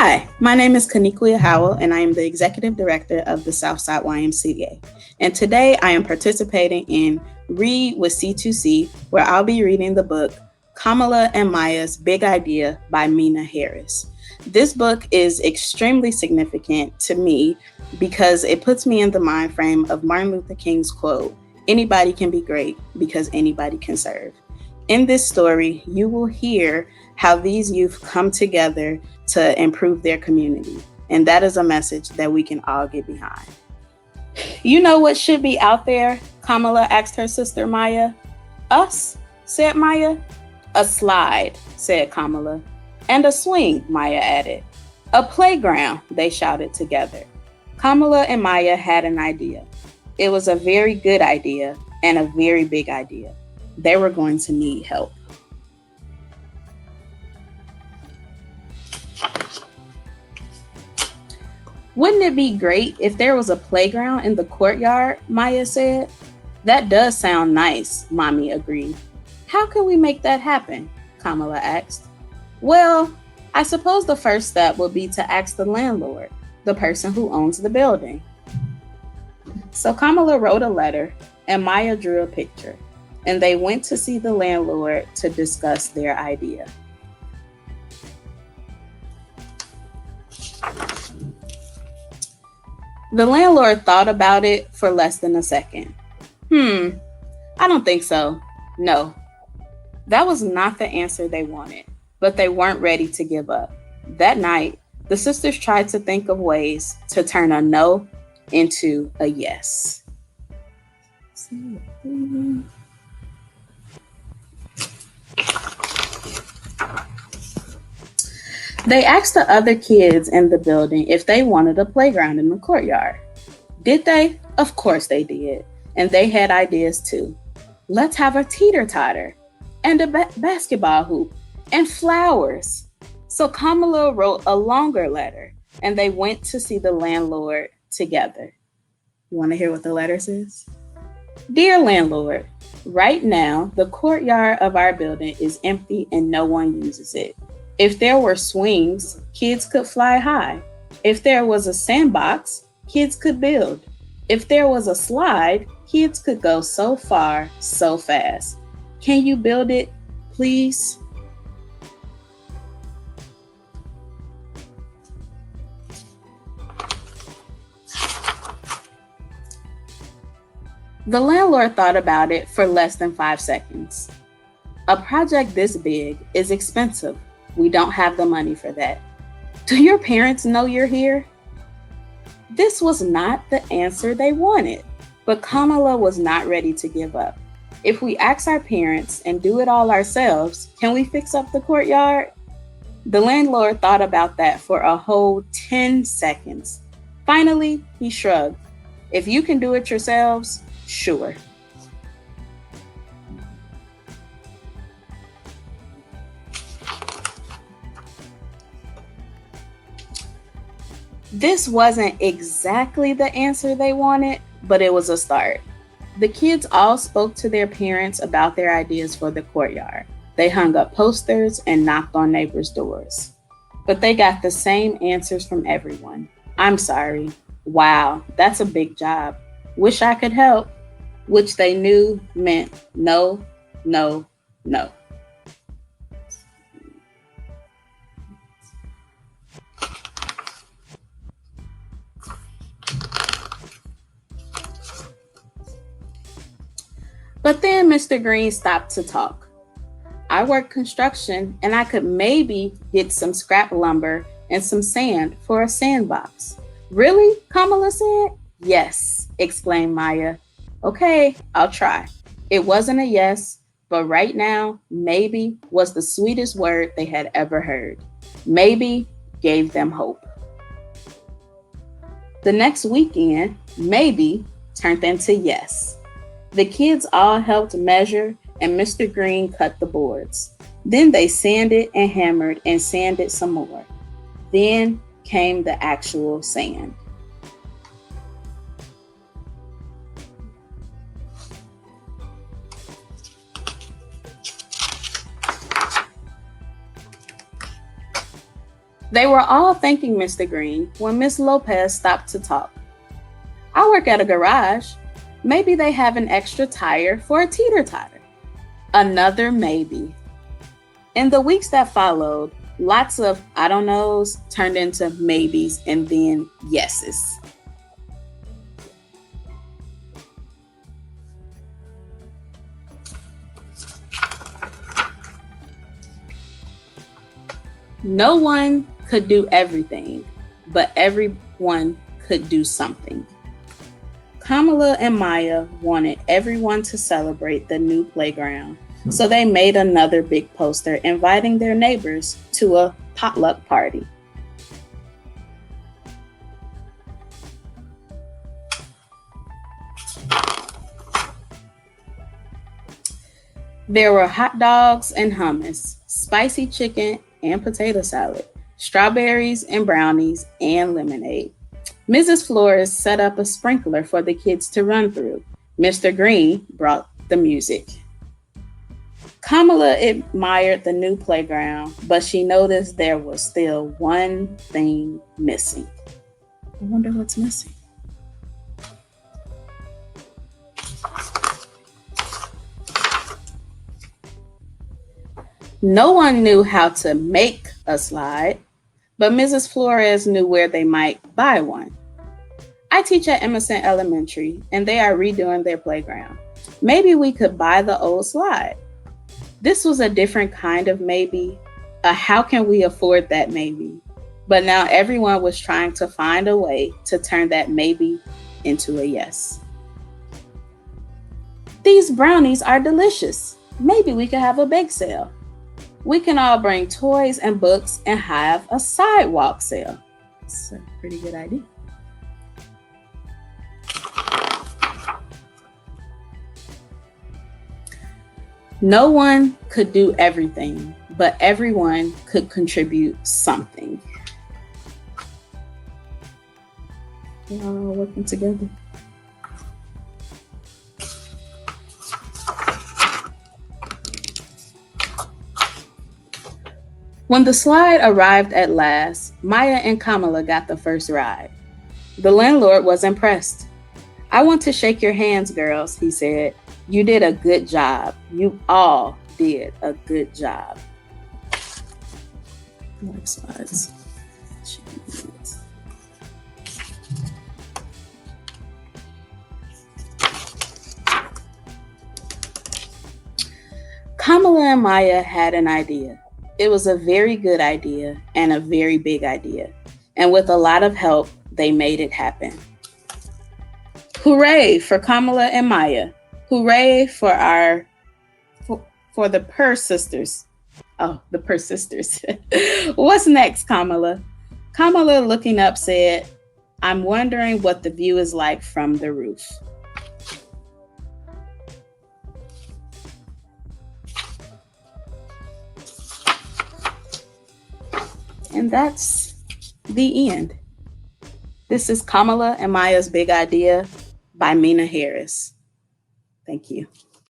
Hi, my name is Kenne'quia Howell, and I am the Executive Director of the South Side YMCA. And today I am participating in Read with C2C, where I'll be reading the book Kamala and Maya's Big Idea by Meena Harris. This book is extremely significant to me because it puts me in the mind frame of Martin Luther King's quote, "Anybody can be great because anybody can serve." In this story, you will hear how these youth come together to improve their community. And that is a message that we can all get behind. "You know what should be out there?" Kamala asked her sister Maya. "Us," said Maya. "A slide," said Kamala. "And a swing," Maya added. "A playground," they shouted together. Kamala and Maya had an idea. It was a very good idea and a very big idea. They were going to need help. "Wouldn't it be great if there was a playground in the courtyard?" Maya said. "That does sound nice," Mommy agreed. "How can we make that happen?" Kamala asked. "Well, I suppose the first step would be to ask the landlord, the person who owns the building." So Kamala wrote a letter and Maya drew a picture, and they went to see the landlord to discuss their idea. The landlord thought about it for less than a second. I don't think so. No." That was not the answer they wanted, but they weren't ready to give up. That night, the sisters tried to think of ways to turn a no into a yes. They asked the other kids in the building if they wanted a playground in the courtyard. Did they? Of course they did. And they had ideas too. "Let's have a teeter-totter and a basketball hoop and flowers." So Kamala wrote a longer letter and they went to see the landlord together. You want to hear what the letter says? "Dear landlord, right now the courtyard of our building is empty and no one uses it. If there were swings, kids could fly high. If there was a sandbox, kids could build. If there was a slide, kids could go so far, so fast. Can you build it, please?" The landlord thought about it for less than 5 seconds. "A project this big is expensive. We don't have the money for that. Do your parents know you're here?" This was not the answer they wanted, but Kamala was not ready to give up. If we ask our parents and do it all ourselves, can we fix up the courtyard? The landlord thought about that for a whole 10 seconds. Finally, he shrugged. "If you can do it yourselves, sure." This wasn't exactly the answer they wanted, but it was a start. The kids all spoke to their parents about their ideas for the courtyard. They hung up posters and knocked on neighbors' doors. But they got the same answers from everyone. "I'm sorry. Wow, that's a big job. Wish I could help," which they knew meant no, no, no. But then Mr. Green stopped to talk. "I work construction and I could maybe get some scrap lumber and some sand for a sandbox." "Really?" Kamala said. "Yes," exclaimed Maya. "Okay, I'll try." It wasn't a yes, but right now, maybe was the sweetest word they had ever heard. Maybe gave them hope. The next weekend, maybe turned into yes. The kids all helped measure and Mr. Green cut the boards. Then they sanded and hammered and sanded some more. Then came the actual sand. They were all thanking Mr. Green when Miss Lopez stopped to talk. I work at a garage. Maybe they have an extra tire for a teeter-totter. Another maybe. In the weeks that followed, lots of I don't knows turned into maybes and then yeses. No one could do everything, but everyone could do something. Kamala and Maya wanted everyone to celebrate the new playground, so they made another big poster inviting their neighbors to a potluck party. There were hot dogs and hummus, spicy chicken and potato salad, strawberries and brownies, and lemonade. Mrs. Flores set up a sprinkler for the kids to run through. Mr. Green brought the music. Kamala admired the new playground, but she noticed there was still one thing missing. I wonder what's missing. No one knew how to make a slide, but Mrs. Flores knew where they might buy one. I teach at Emerson Elementary, and they are redoing their playground. Maybe we could buy the old slide. This was a different kind of maybe, a how can we afford that maybe? But now everyone was trying to find a way to turn that maybe into a yes. These brownies are delicious. Maybe we could have a bake sale. We can all bring toys and books and have a sidewalk sale. That's a pretty good idea. No one could do everything, but everyone could contribute something. We're all working together. When the slide arrived at last, Maya and Kamala got the first ride. The landlord was impressed. "I want to shake your hands, girls," he said. "You did a good job. You all did a good job." More slides. Kamala and Maya had an idea. It was a very good idea and a very big idea. And with a lot of help, they made it happen. Hooray for Kamala and Maya. Hooray for for the Purr sisters. Oh, the Purr sisters. What's next, Kamala? Kamala, looking up, said, "I'm wondering what the view is like from the roof." And that's the end. This is Kamala and Maya's Big Idea by Meena Harris. Thank you.